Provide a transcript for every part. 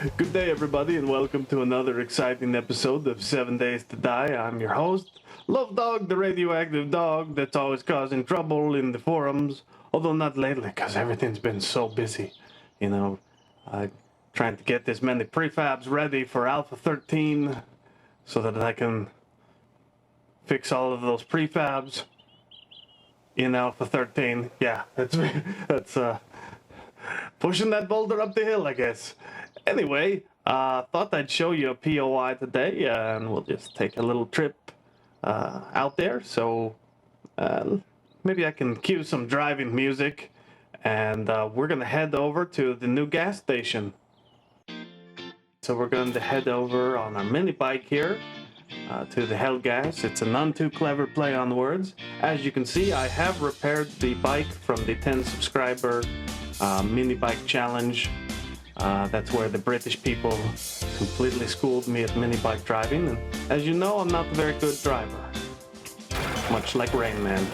Good day, everybody, and welcome to another exciting episode of 7 Days to Die. I'm your host, Love Dog, the radioactive dog that's always causing trouble in the forums. Although not lately, because everything's been so busy. You know, trying to get as many prefabs ready for Alpha 13 so that I can fix all of those prefabs in Alpha 13. Yeah, that's pushing that boulder up the hill, I guess. Anyway, thought I'd show you a POI today, and we'll just take a little trip out there. So maybe I can cue some driving music, and we're gonna head over to the new gas station. So we're going to head over on our mini bike here to the Hell Gas. It's a none too clever play on words. As you can see, I have repaired the bike from the 10 subscriber mini bike challenge. That's where the British people completely schooled me at mini bike driving. And as you know, I'm not a very good driver, much like Rain Man.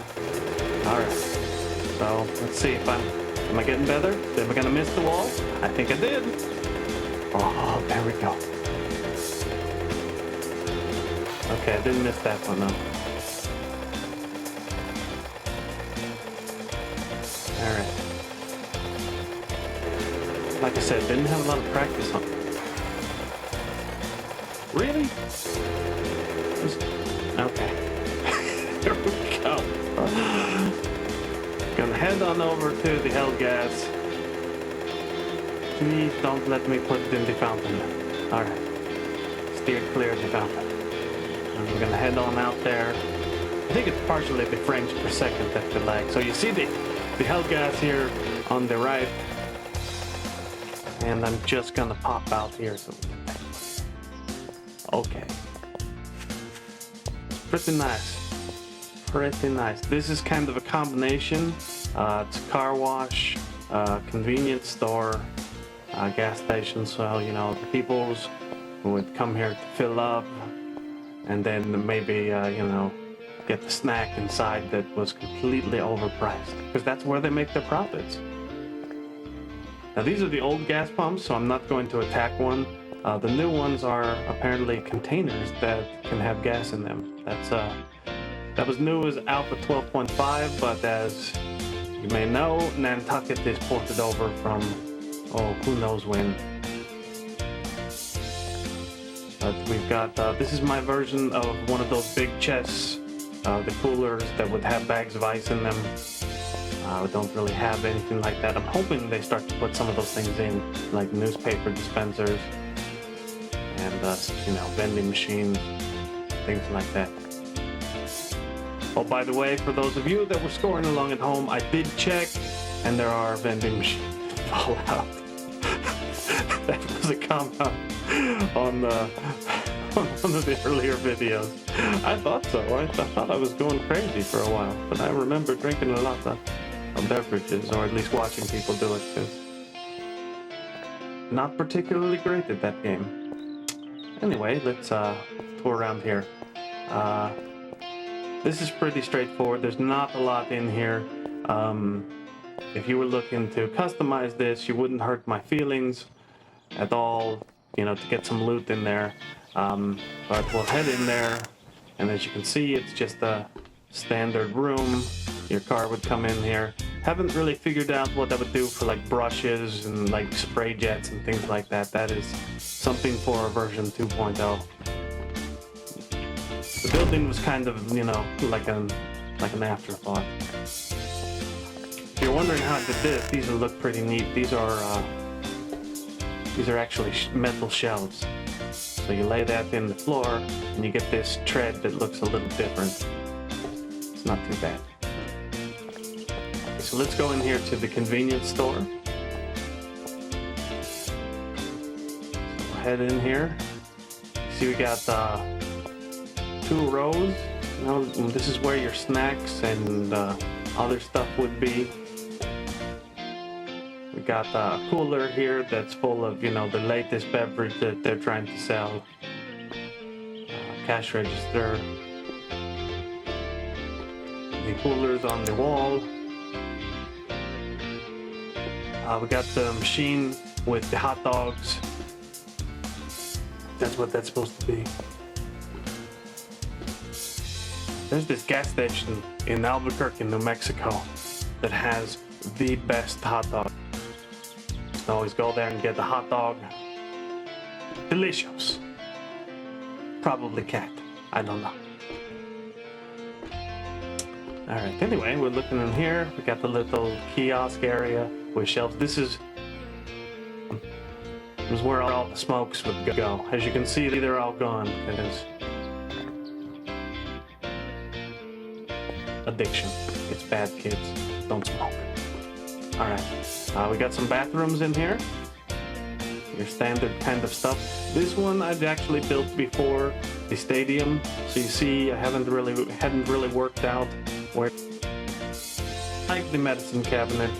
All right, so let's see if am I getting better? Am I gonna miss the wall? I think I did. Oh, there we go. Okay, I didn't miss that one though. All right. Like I said, didn't have a lot of practice on it. Really? Okay. Here we go. Gonna head on over to the Hell Gas. Please don't let me put it in the fountain. Alright. Steer clear of the fountain. And we're gonna head on out there. I think it's partially the frames per second that the lag. So you see the Hell Gas here on the right. And I'm just gonna pop out here so we can take. Okay. Pretty nice. Pretty nice. This is kind of a combination. It's a car wash, convenience store, gas station. So, you know, the people who would come here to fill up and then maybe, you know, get the snack inside that was completely overpriced. Because that's where they make their profits. Now these are the old gas pumps, so I'm not going to attack one. The new ones are apparently containers that can have gas in them. That was new as Alpha 12.5, but as you may know, Nantucket is ported over from, who knows when. But we've got, this is my version of one of those big chests, the coolers that would have bags of ice in them. We don't really have anything like that. I'm hoping they start to put some of those things in, like newspaper dispensers and, you know, vending machines, things like that. Oh, by the way, for those of you that were scoring along at home, I did check, and there are vending machines that fall out. That was a comment on one of the earlier videos. I thought so. I thought I was going crazy for a while, but I remember drinking a lot of beverages, or at least watching people do it, because not particularly great at that game. Anyway, let's tour around here. This is pretty straightforward. There's not a lot in here. If you were looking to customize this, you wouldn't hurt my feelings at all, you know, to get some loot in there. But we'll head in there, and as you can see, it's just a standard room. Your car would come in here. Haven't really figured out what that would do for like brushes and like spray jets and things like that. That is something for version 2.0. The building was kind of, you know, like an afterthought. If you're wondering how I did this, these will look pretty neat. These are actually metal shelves. So you lay that in the floor, and you get this tread that looks a little different. It's not too bad. Okay, so let's go in here to the convenience store. So we'll head in here. See, we got 2 rows. You know, this is where your snacks and other stuff would be. We got a cooler here that's full of, you know, the latest beverage that they're trying to sell. Cash register. The coolers on the wall. We got the machine with the hot dogs. that's what that's supposed to be. There's this gas station in Albuquerque, New Mexico that has the best hot dog. I always go there and get the hot dog. Delicious. Probably cat. I don't know. Alright, anyway, we're looking in here. We got the little kiosk area with shelves. This is where all the smokes would go. As you can see, they're all gone because addiction. It's bad, kids. Don't smoke. Alright, we got some bathrooms in here. Your standard kind of stuff. This one I've actually built before the stadium, so you see I hadn't really worked out where I like the medicine cabinet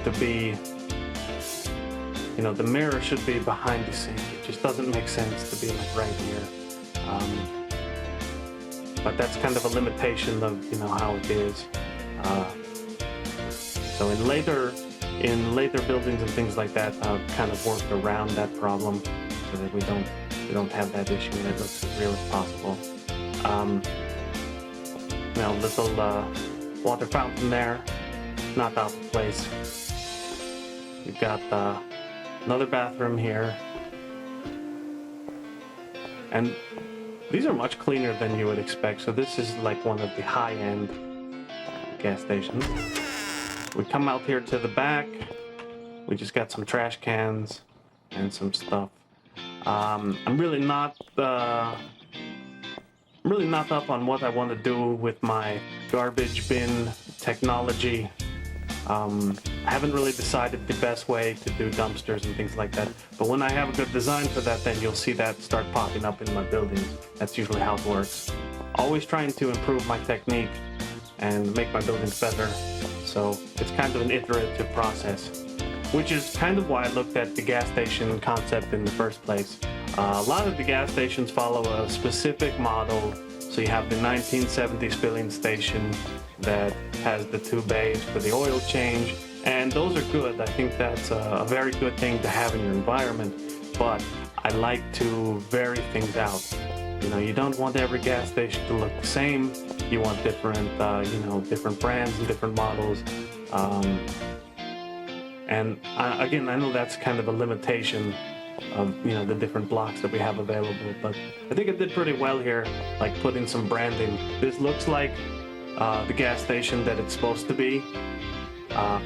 to be, you know, the mirror should be behind the sink. It just doesn't make sense to be like right here. But that's kind of a limitation of, you know, how it is. So in later buildings and things like that, I've kind of worked around that problem so that we don't have that issue and it looks as real as possible. Now, little water fountain there, not out of place. We've got another bathroom here, and these are much cleaner than you would expect. So this is like one of the high-end gas stations. We come out here to the back. We just got some trash cans and some stuff. I'm really not up on what I want to do with my garbage bin technology. I haven't really decided the best way to do dumpsters and things like that. But when I have a good design for that, then you'll see that start popping up in my buildings. That's usually how it works. Always trying to improve my technique and make my buildings better. So it's kind of an iterative process, which is kind of why I looked at the gas station concept in the first place. A lot of the gas stations follow a specific model. So you have the 1970s filling station that has the 2 bays for the oil change, and those are good. I think that's a very good thing to have in your environment, but I like to vary things out. You know, you don't want every gas station to look the same. You want different, different brands and different models. Again, I know that's kind of a limitation of, you know, the different blocks that we have available, but I think it did pretty well here, like putting some branding. This looks like the gas station that it's supposed to be,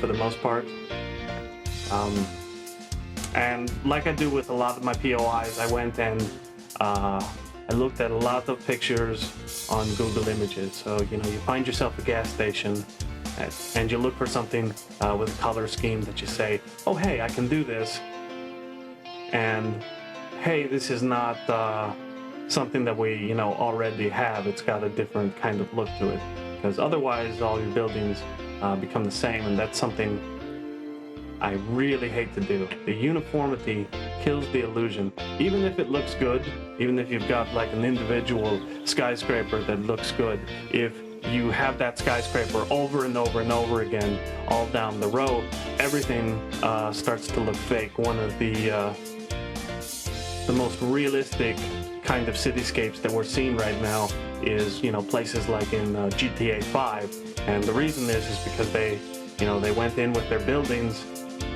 for the most part. And like I do with a lot of my POIs, I went and I looked at a lot of pictures on Google Images. So, you know, you find yourself a gas station and you look for something with a color scheme that you say, oh, hey, I can do this. And hey, this is not something that we, you know, already have. It's got a different kind of look to it, because otherwise all your buildings become the same, and that's something I really hate to do. The uniformity kills the illusion. Even if it looks good, even if you've got like an individual skyscraper that looks good, if you have that skyscraper over and over and over again all down the road, everything starts to look fake. One of the most realistic kind of cityscapes that we're seeing right now is, you know, places like in GTA 5, and the reason is because they went in with their buildings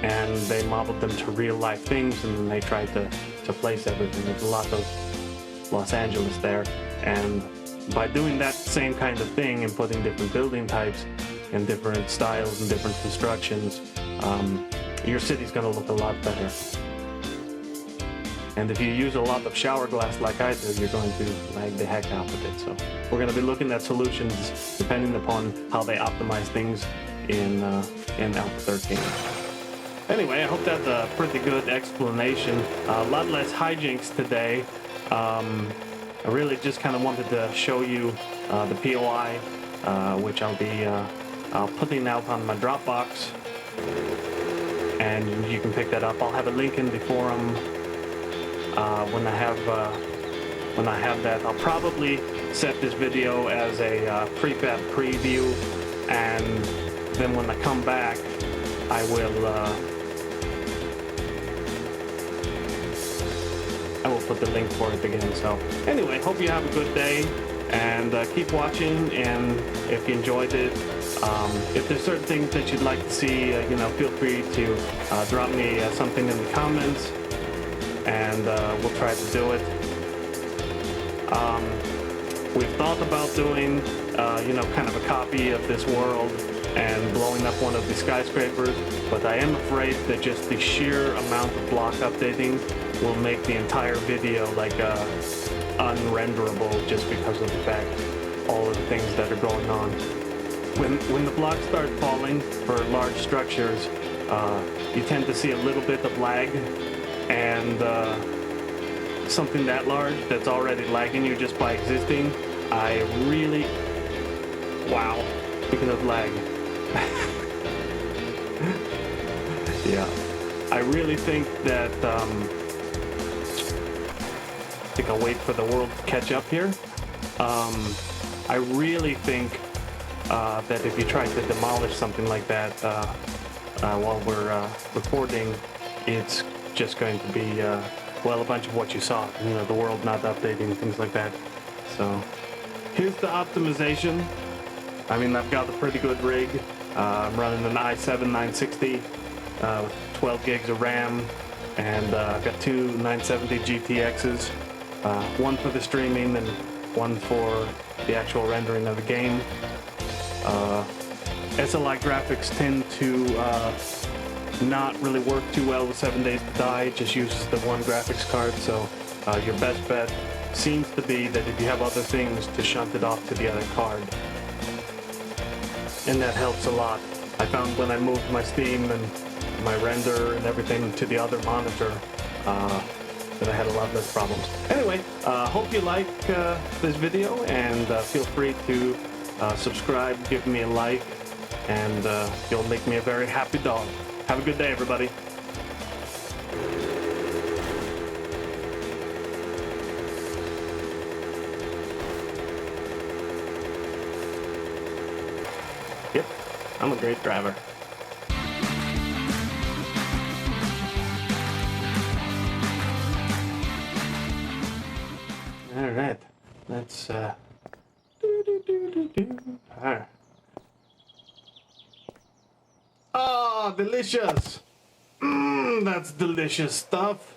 and they modeled them to real life things, and then they tried to place everything. There's a lot of Los Angeles there, and by doing that same kind of thing and putting different building types and different styles and different constructions, your city's gonna look a lot better. And if you use a lot of shower glass like I do, you're going to lag the heck out of it. So we're going to be looking at solutions depending upon how they optimize things in Alpha 13. Anyway, I hope that's a pretty good explanation. A lot less hijinks today. I really just kind of wanted to show you the POI, which I'll be putting out on my Dropbox, and you can pick that up. I'll have a link in the forum. When I have that, I'll probably set this video as a prefab preview, and then when I come back, I will put the link for it again. So anyway, hope you have a good day, and keep watching. And if you enjoyed it, if there's certain things that you'd like to see, feel free to drop me something in the comments, and we'll try to do it. We've thought about doing, kind of a copy of this world and blowing up one of the skyscrapers, but I am afraid that just the sheer amount of block updating will make the entire video like unrenderable, just because of the fact all of the things that are going on. When the blocks start falling for large structures, you tend to see a little bit of lag, and something that large that's already lagging you just by existing, wow, speaking of lag. Yeah, I really think that, I think I'll wait for the world to catch up here. I really think that if you try to demolish something like that while we're recording, it's just going to be, a bunch of what you saw, the world not updating, things like that. So here's the optimization. I mean, I've got a pretty good rig. I'm running an i7 960 with 12 gigs of RAM, and I've got two 970 GTXs, one for the streaming and one for the actual rendering of the game. SLI graphics tend to not really work too well with 7 Days to Die. It just uses the one graphics card, so your best bet seems to be that if you have other things, to shunt it off to the other card. And that helps a lot. I found when I moved my Steam and my render and everything to the other monitor, that I had a lot less problems. Anyway, hope you like this video, and feel free to subscribe, give me a like, and you'll make me a very happy dog. Have a good day, everybody. Yep, I'm a great driver. All right, let's all right. Oh, delicious! That's delicious stuff.